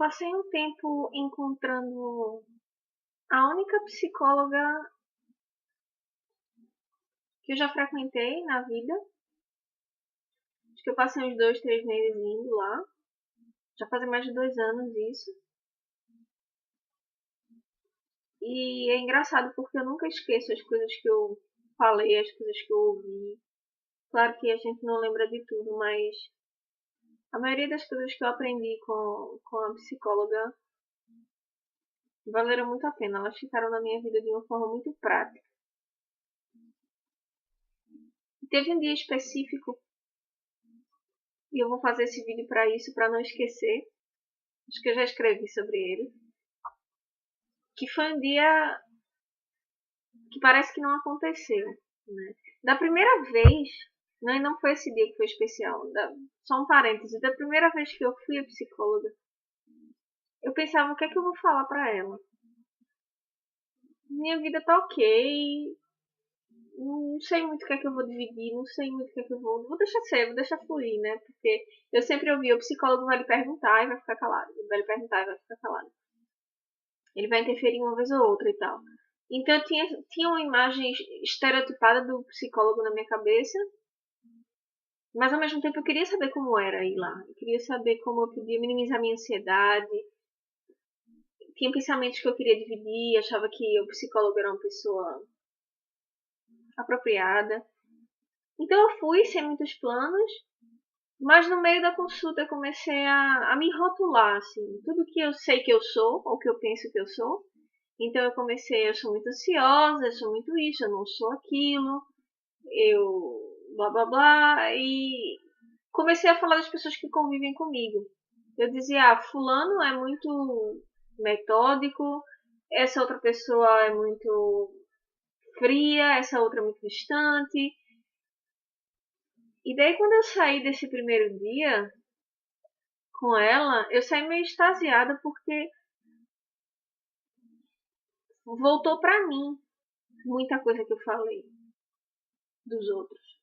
passei um tempo encontrando a única psicóloga que eu já frequentei na vida. Acho que eu passei uns 2, 3 meses indo lá. Já fazem mais de 2 anos isso. E é engraçado porque eu nunca esqueço as coisas que eu falei, as coisas que eu ouvi. Claro que a gente não lembra de tudo, mas a maioria das coisas que eu aprendi com a psicóloga valeram muito a pena. Elas ficaram na minha vida de uma forma muito prática. Teve um dia específico, e eu vou fazer esse vídeo para isso, para não esquecer. Acho que eu já escrevi sobre ele. Que foi um dia que parece que não aconteceu, né? Da primeira vez, não foi esse dia que foi especial. Só um parêntese. Da primeira vez que eu fui a psicóloga, eu pensava, o que é que eu vou falar para ela? Minha vida tá ok, não sei muito o que é que eu vou dividir, não sei muito o que é que eu vou... Vou deixar ser, vou deixar fluir, né? Porque eu sempre ouvi, o psicólogo vai lhe perguntar e vai ficar calado. Ele vai lhe perguntar e vai ficar calado. Ele vai interferir uma vez ou outra e tal. Então eu tinha uma imagem estereotipada do psicólogo na minha cabeça. Mas ao mesmo tempo eu queria saber como era ir lá. Eu queria saber como eu podia minimizar minha ansiedade. Tinha pensamentos que eu queria dividir, achava que o psicólogo era uma pessoa apropriada. Então eu fui sem muitos planos, mas no meio da consulta eu comecei a me rotular, assim, tudo que eu sei que eu sou, ou que eu penso que eu sou. Então eu comecei, eu sou muito ansiosa, eu sou muito isso, eu não sou aquilo, eu blá blá blá, e comecei a falar das pessoas que convivem comigo. Eu dizia, fulano é muito metódico, essa outra pessoa é muito fria, essa outra é muito distante. E daí quando eu saí desse primeiro dia com ela, eu saí meio extasiada porque voltou pra mim muita coisa que eu falei dos outros.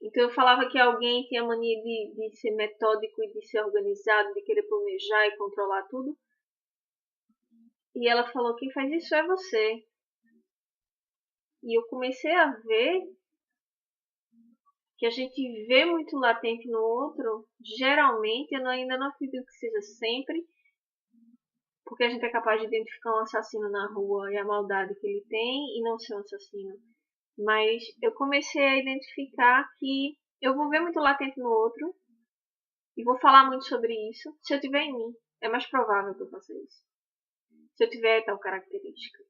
Então eu falava que alguém tinha mania de ser metódico e de ser organizado, de querer planejar e controlar tudo. E ela falou, quem faz isso é você. E eu comecei a ver que a gente vê muito latente no outro, geralmente, eu ainda não acredito que seja sempre, porque a gente é capaz de identificar um assassino na rua e a maldade que ele tem e não ser um assassino. Mas eu comecei a identificar que eu vou ver muito latente no outro e vou falar muito sobre isso. Se eu tiver em mim, é mais provável que eu faça isso. Se eu tiver tal característica.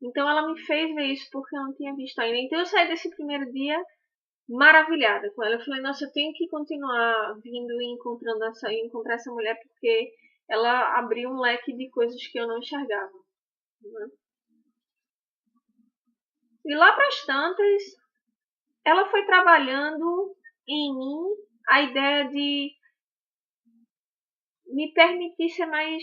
Então ela me fez ver isso porque eu não tinha visto ainda. Então eu saí desse primeiro dia maravilhada com ela. Eu falei, nossa, eu tenho que continuar vindo e encontrar essa mulher porque ela abriu um leque de coisas que eu não enxergava. Né? E lá para as tantas, ela foi trabalhando em mim a ideia de me permitir ser mais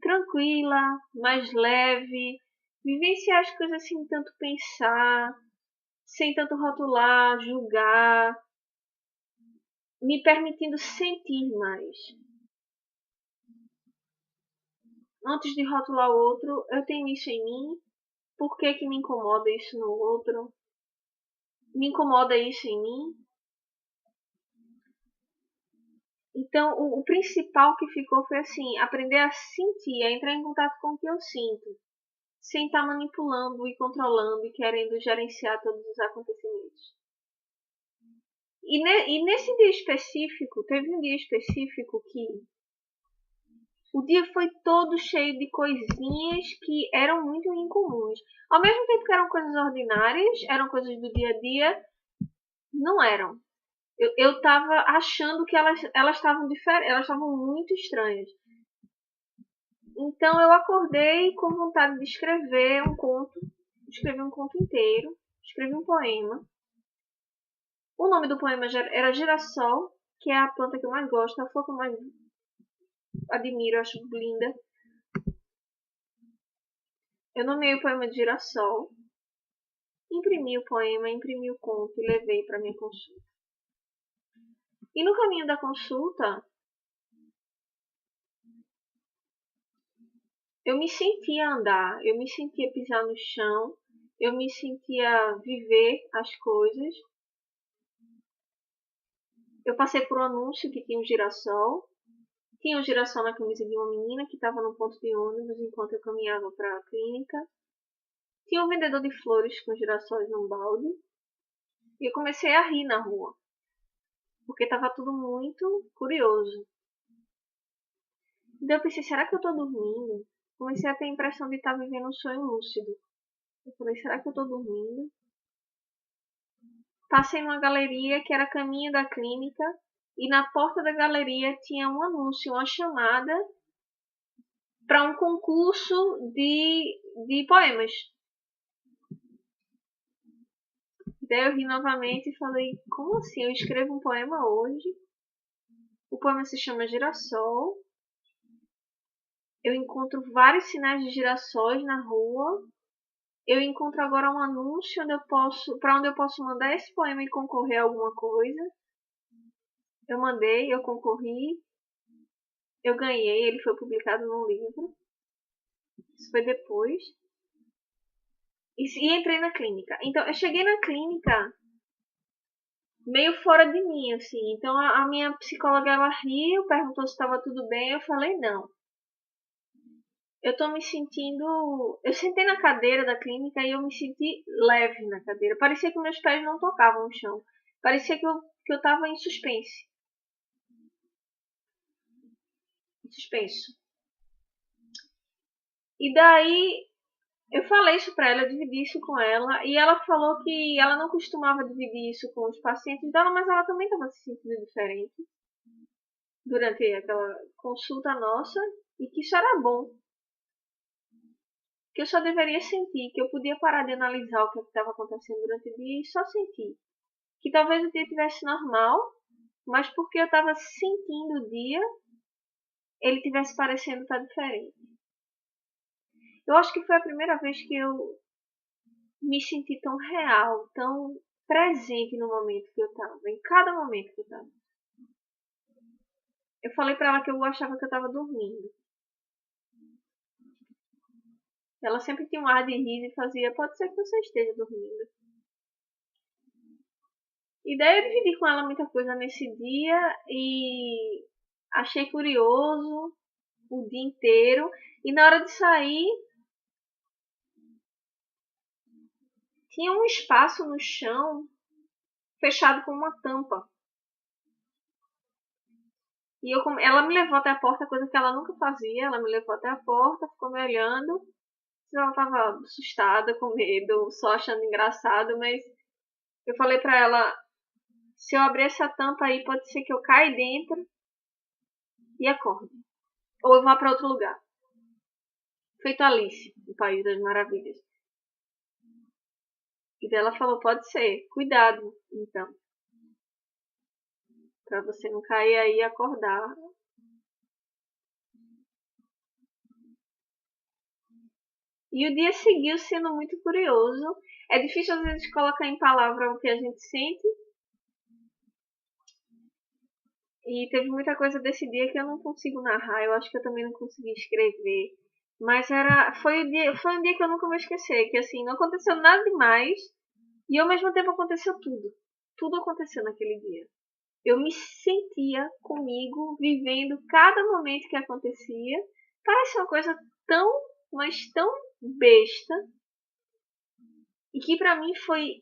tranquila, mais leve, vivenciar as coisas sem tanto pensar, sem tanto rotular, julgar, me permitindo sentir mais. Antes de rotular o outro, eu tenho isso em mim. Por que me incomoda isso no outro? Me incomoda isso em mim? Então, o principal que ficou foi assim, aprender a sentir, a entrar em contato com o que eu sinto, sem estar manipulando e controlando e querendo gerenciar todos os acontecimentos. E nesse dia específico, teve um dia específico que o dia foi todo cheio de coisinhas que eram muito incomuns. Ao mesmo tempo que eram coisas ordinárias, eram coisas do dia a dia, não eram. Eu estava achando que elas estavam diferentes, elas estavam muito estranhas. Então eu acordei com vontade de escrever um conto, escrevi um conto inteiro, escrevi um poema. O nome do poema era Girassol, que é a planta que eu mais gosto, a flor que eu mais admiro, acho linda. Eu nomeei o poema de Girassol, imprimi o poema, imprimi o conto e levei para minha consulta. E no caminho da consulta, eu me sentia andar, eu me sentia pisar no chão, eu me sentia viver as coisas. Eu passei por um anúncio que tinha um girassol. Tinha um girassol na camisa de uma menina que estava no ponto de ônibus enquanto eu caminhava para a clínica. Tinha um vendedor de flores com girassóis num balde. E eu comecei a rir na rua, porque estava tudo muito curioso. Então eu pensei, será que eu estou dormindo? Comecei a ter a impressão de estar vivendo um sonho lúcido. Eu falei, será que eu estou dormindo? Passei numa galeria que era caminho da clínica e na porta da galeria tinha um anúncio, uma chamada para um concurso de poemas. Daí eu ri novamente e falei, como assim? Eu escrevo um poema hoje. O poema se chama Girassol. Eu encontro vários sinais de girassóis na rua. Eu encontro agora um anúncio para onde eu posso mandar esse poema e concorrer a alguma coisa. Eu mandei, eu concorri, eu ganhei, ele foi publicado num livro. Isso foi depois. E entrei na clínica. Então, eu cheguei na clínica meio fora de mim, assim. Então, a minha psicóloga, ela riu, perguntou se estava tudo bem. Eu falei, não. Eu tô me sentindo... Eu sentei na cadeira da clínica e eu me senti leve na cadeira. Parecia que meus pés não tocavam no chão. Parecia que eu tava em suspense. Em suspenso. E daí eu falei isso pra ela, eu dividi isso com ela. E ela falou que ela não costumava dividir isso com os pacientes dela, mas ela também estava se sentindo diferente durante aquela consulta nossa. E que isso era bom. Que eu só deveria sentir, que eu podia parar de analisar o que estava acontecendo durante o dia e só sentir. Que talvez o dia estivesse normal, mas porque eu estava sentindo o dia, ele estivesse parecendo estar diferente. Eu acho que foi a primeira vez que eu me senti tão real, tão presente no momento que eu estava, em cada momento que eu estava. Eu falei para ela que eu achava que eu estava dormindo. Ela sempre tinha um ar de riso e fazia, pode ser que você esteja dormindo. E daí eu dividi com ela muita coisa nesse dia e achei curioso o dia inteiro. E na hora de sair, tinha um espaço no chão fechado com uma tampa. E ela me levou até a porta, coisa que ela nunca fazia. Ela me levou até a porta, ficou me olhando. Ela estava assustada, com medo, só achando engraçado, mas eu falei pra ela, se eu abrir essa tampa aí, pode ser que eu caia dentro e acorde. Ou eu vá para outro lugar. Feito Alice, no País das Maravilhas. E daí ela falou, pode ser, cuidado, então. Pra você não cair aí e acordar. E o dia seguiu sendo muito curioso. É difícil às vezes colocar em palavra o que a gente sente. E teve muita coisa desse dia que eu não consigo narrar. Eu acho que eu também não consegui escrever. Mas foi um dia que eu nunca vou esquecer. Que assim, não aconteceu nada demais. E ao mesmo tempo aconteceu tudo. Tudo aconteceu naquele dia. Eu me sentia comigo, vivendo cada momento que acontecia. Parece uma coisa tão, mas tão besta. E que pra mim foi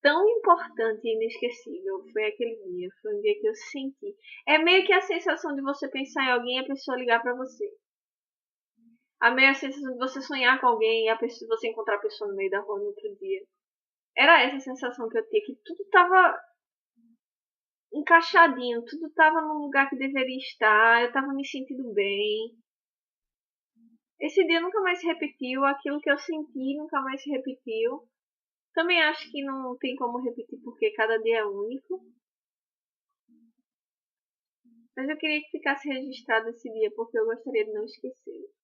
tão importante e inesquecível. Foi aquele dia. Foi um dia que eu senti. É meio que a sensação de você pensar em alguém e a pessoa ligar pra você. A meio a sensação de você sonhar com alguém e você encontrar a pessoa no meio da rua no outro dia. Era essa sensação que eu tinha, que tudo tava encaixadinho, tudo tava no lugar que deveria estar, eu tava me sentindo bem. Esse dia nunca mais se repetiu, aquilo que eu senti nunca mais se repetiu. Também acho que não tem como repetir porque cada dia é único. Mas eu queria que ficasse registrado esse dia porque eu gostaria de não esquecer.